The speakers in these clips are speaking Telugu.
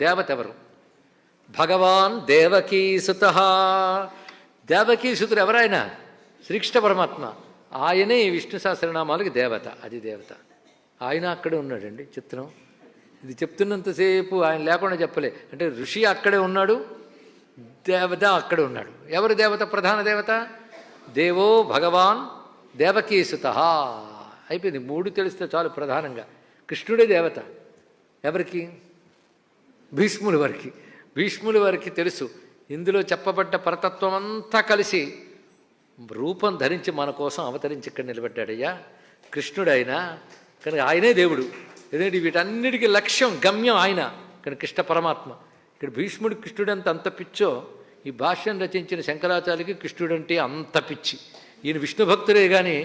దేవత ఎవరు? భగవాన్ దేవకీసుత. దేవకీసుతుడు ఎవరైనా? శ్రీకృష్ణ పరమాత్మ. ఆయనే ఈ విష్ణు సహస్రనామాలకి దేవత. అది దేవత. ఆయన అక్కడే ఉన్నాడండి. చిత్రం. ఇది చెప్తున్నంతసేపు ఆయన లేకుండా చెప్పలే. అంటే ఋషి అక్కడే ఉన్నాడు, దేవత అక్కడే ఉన్నాడు. ఎవరు దేవత? ప్రధాన దేవత దేవో భగవాన్ దేవకీసుత. అయిపోయింది. మూడు తెలిస్తే చాలు. ప్రధానంగా కృష్ణుడే దేవత. ఎవరికి? భీష్ముడి వారికి. భీష్ముడి వారికి తెలుసు ఇందులో చెప్పబడ్డ పరతత్వం అంతా కలిసి రూపం ధరించి మన కోసం అవతరించి ఇక్కడ నిలబడ్డాడయ్యా కృష్ణుడు. ఆయన కనుక ఆయనే దేవుడు. ఎందుకంటే వీటన్నిటికీ లక్ష్యం, గమ్యం ఆయన. కానీ కృష్ణ పరమాత్మ. ఇక్కడ భీష్ముడు కృష్ణుడు అంత పిచ్చో, ఈ భాష్యం రచించిన శంకరాచార్యకి కృష్ణుడంటే అంత పిచ్చి. ఈయన విష్ణు భక్తుడే కానీ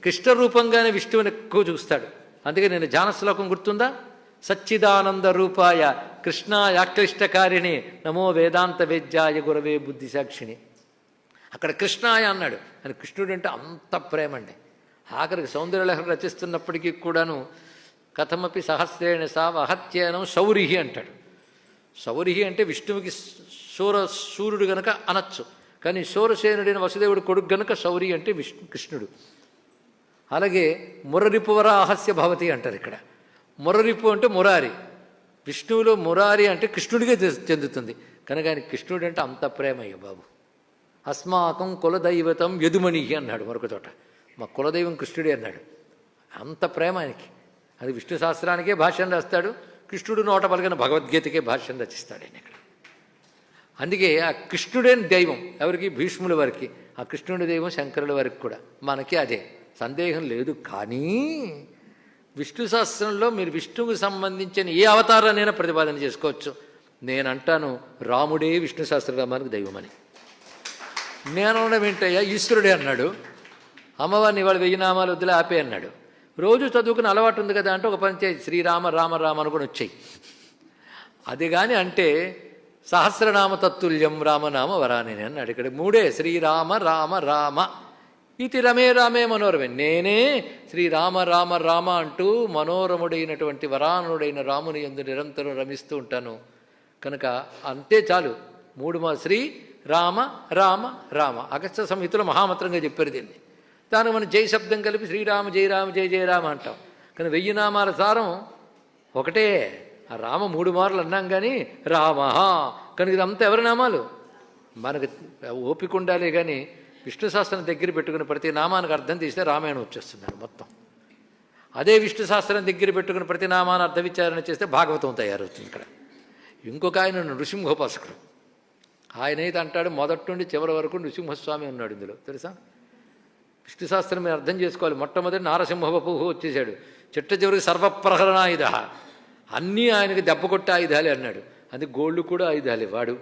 కృష్ణ రూపంగానే విష్ణువుని ఎక్కువ చూస్తాడు. అందుకే నేను ధ్యాన శ్లోకం గుర్తుందా? సచ్చిదానంద రూపాయ కృష్ణాయాక్లిష్టకారిణి నమో వేదాంత వేద్యాయ గురవే బుద్ధి సాక్షిని. అక్కడ కృష్ణాయ అన్నాడు. అని కృష్ణుడు అంటే అంత ప్రేమ అండి. ఆఖరికి సౌందర్యలహరి రచిస్తున్నప్పటికీ కూడాను కథమపి సహస్రేణ సావహత్యేనం శౌరిహి అంటాడు. శౌరిహి అంటే విష్ణువుకి సూర్యుడు గనక అనొచ్చు. కానీ శూరసేనుడైన వసుదేవుడు కొడుకు గనక శౌరి అంటే కృష్ణుడు. అలాగే మురరిపువరాహస్య భవతి అంటారు ఇక్కడ. మురరిపు అంటే మురారి. విష్ణువులో మురారి అంటే కృష్ణుడికే చెందుతుంది. కనుక ఆయన కృష్ణుడు అంటే అంత ప్రేమయ్య బాబు. అస్మాకం కులదైవతం యదుమణి అన్నాడు మరొక చోట. మా కులదైవం కృష్ణుడే అన్నాడు. అంత ప్రేమ ఆయనకి. అది విష్ణు శాస్త్రానికే భాష్యం రాస్తాడు. కృష్ణుడు నోట పలికిన భగవద్గీతకే భాష్యం రచిస్తాడు ఆయన ఇక్కడ. అందుకే ఆ కృష్ణుడే దైవం ఎవరికి? భీష్ముల వారికి. ఆ కృష్ణుడి దైవం శంకరుల వారికి కూడా. మనకి అదే సందేహం లేదు. కానీ విష్ణు శాస్త్రంలో మీరు విష్ణువుకు సంబంధించిన ఏ అవతారాన్నైనా ప్రతిపాదన చేసుకోవచ్చు. నేనంటాను రాముడే విష్ణు సహస్రనామానికి దైవమని. నేనడం ఏంటయ్యా? ఈశ్వరుడే అన్నాడు. అమ్మవారిని ఇవాళ 1000 నామాలు వద్దులే ఆపే అన్నాడు. రోజు చదువుకుని అలవాటు ఉంది కదా అంటే ఒక పని చేయి, శ్రీరామ రామ రామ అనుకుని వచ్చాయి. అది కానీ అంటే సహస్రనామ తత్తుల్యం రామనామ వరాని అన్నాడు. ఇక్కడ మూడే శ్రీరామ రామ రామ ఇది రమే రామే మనోరమే. నేనే శ్రీరామ రామ రామ అంటూ మనోరముడైనటువంటి వరానుడైన రాముని యందు నిరంతరం రమిస్తూ ఉంటాను. కనుక అంతే చాలు. 3 శ్రీ రామ రామ రామ అగస్త్య సంహితలో మహామంత్రంగా చెప్పారు దీన్ని. దానికి మనం జై శబ్దం కలిపి శ్రీరామ జయ రామ జయ జయ రామ అంటాం. కానీ 1000 నామాల సారం ఒకటే. ఆ రామ 3 మార్లు అన్నాం కానీ రామ. కనుక ఇదంతా ఎవరి నామాలు? మనకు ఓపిక ఉండాలి. కానీ విష్ణు శాస్త్రం దగ్గర పెట్టుకుని ప్రతి నామానికి అర్థం తీస్తే రామాయణం వచ్చేస్తున్నారు మొత్తం. అదే విష్ణు శాస్త్రం దగ్గర పెట్టుకుని ప్రతి నామాన్ని అర్థ విచారణ చేస్తే భాగవతం తయారవుతుంది ఇక్కడ. ఇంకొక ఆయన నృసింహోపాసకుడు. ఆయనైతే అంటాడు మొదటి నుండి చివరి వరకు నృసింహస్వామి ఉన్నాడు ఇందులో. తెలుసా? విష్ణు శాస్త్రం మీరు అర్థం చేసుకోవాలి. మొట్టమొదటి నారసింహవపు వచ్చేసాడు. చిట్ట చివరికి సర్వప్రహరణాయుధ. అన్నీ ఆయనకి దెబ్బ కొట్టే ఆయుధాలే అన్నాడు. అది గోళ్ళు కూడా ఆయుధాలే వాడు.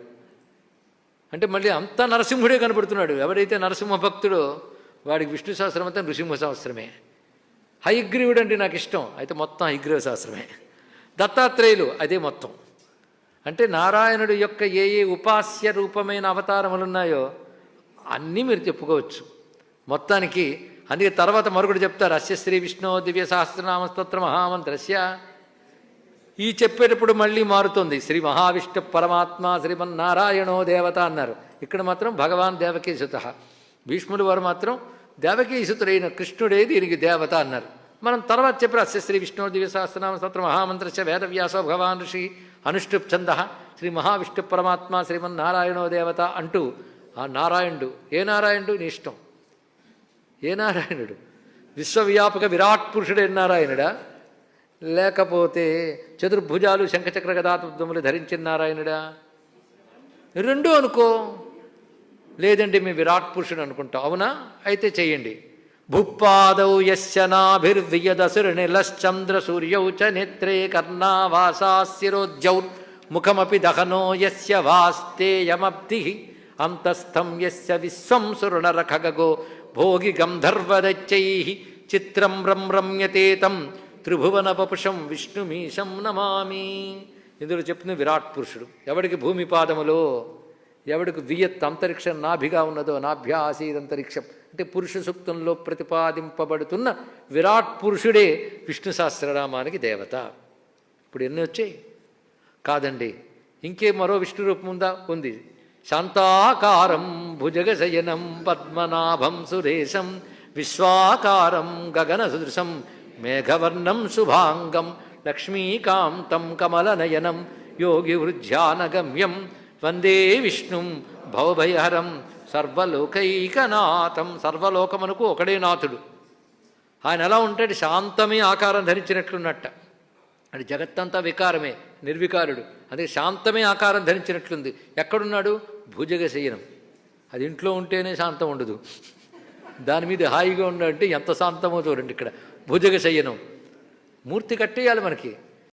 అంటే మళ్ళీ అంతా నరసింహుడే కనపడుతున్నాడు. ఎవరైతే నరసింహ భక్తుడో వాడికి విష్ణు శాస్త్రం అంతా నృసింహ శాస్త్రమే. హయగ్రీవుడు అంటే నాకు ఇష్టం, అయితే మొత్తం హయగ్రీవ శాస్త్రమే. దత్తాత్రేయులు అదే మొత్తం. అంటే నారాయణుడు యొక్క ఏ ఏ ఉపాస్య రూపమైన అవతారములు ఉన్నాయో అన్నీ మీరు చెప్పుకోవచ్చు మొత్తానికి. అందుకే తర్వాత మరొకటి చెప్తారు. అస్య శ్రీ విష్ణు దివ్య సహస్రనామ స్తోత్ర మహామంత్రస్య. ఈ చెప్పేటప్పుడు మళ్ళీ మారుతుంది. శ్రీ మహావిష్ణు పరమాత్మ శ్రీమన్నారాయణో దేవత అన్నారు. ఇక్కడ మాత్రం భగవాన్ దేవకీసుత. భీష్ముడు వారు మాత్రం దేవకీసుతుడైన కృష్ణుడే దీనికి దేవత అన్నారు. మనం తర్వాత చెప్పారు అస్య శ్రీ విష్ణు దివ్య సహస్రనామ స్తోత్ర మహామంత్రస్య వేదవ్యాసో భగవాన్ ఋషి అనుష్ఠుప్ ఛంద శ్రీ మహావిష్ణు పరమాత్మ శ్రీమన్నారాయణో దేవత అంటూ ఆ నారాయణుడు ఏ నారాయణుడు? నీ ఇష్టం. ఏ నారాయణుడు? విశ్వవ్యాపక విరాట్ పురుషుడే నారాయణుడా? లేకపోతే చతుర్భుజాలు శంఖచక్ర గదాతములు ధరించిన నారాయణుడా? రెండూ అనుకో. లేదండి మేము విరాట్ పురుషుడు అనుకుంటాం. అవునా? అయితే చెయ్యండి. భుప్పాదౌ యస్య నాభిర్వియదసుర్నిలశ్చంద్ర సూర్యౌ చ నేత్రే కర్ణావాసాశిరోద్యౌ ముఖమపి దహనో యస్య వాస్తేయమబ్ధి అంతస్థం యస్య విశ్వం సురుణరఖగో భోగి గంధర్వదచ్చైః చిత్రం రమ్యతేతం త్రిభువన పపుషం విష్ణుమీశం నమామి. ఇందులో చెప్తున్న విరాట్ పురుషుడు. ఎవడికి భూమి పాదములో, ఎవడికి వియత్ అంతరిక్షం నాభిగా ఉన్నదో నాభ్యా ఆసీదంతరిక్షం అంటే పురుష సూక్తంలో ప్రతిపాదింపబడుతున్న విరాట్ పురుషుడే విష్ణు సహస్రనామానికి దేవత. ఇప్పుడు ఎన్ని వచ్చాయి? కాదండి, ఇంకే మరో విష్ణు రూపం ఉందా? ఉంది. శాంతాకారం భుజగశయనం పద్మనాభం సురేశం విశ్వాకారం గగన సదృశం మేఘవర్ణం శుభాంగం లక్ష్మీకాంతం కమలనయనం యోగి వృద్ధ్యానగమ్యం వందే విష్ణుం భవభయహరం సర్వలోకైకనాథం. సర్వలోకమునకు ఒకడే నాథుడు. ఆయన ఎలా ఉంటాడు? శాంతమే ఆకారం ధరించినట్లున్నట్ట. అది జగత్తంతా వికారమే, నిర్వికారుడు. అదే శాంతమే ఆకారం ధరించినట్లుంది. ఎక్కడున్నాడు? భుజగశయనం. అది ఇంట్లో ఉంటేనే శాంతం ఉండదు, దాని మీద హాయిగా ఉన్నట్టు ఎంత శాంతమో చూడండి. ఇక్కడ భుజగశయనం మూర్తి కట్టేయాలి మనకి.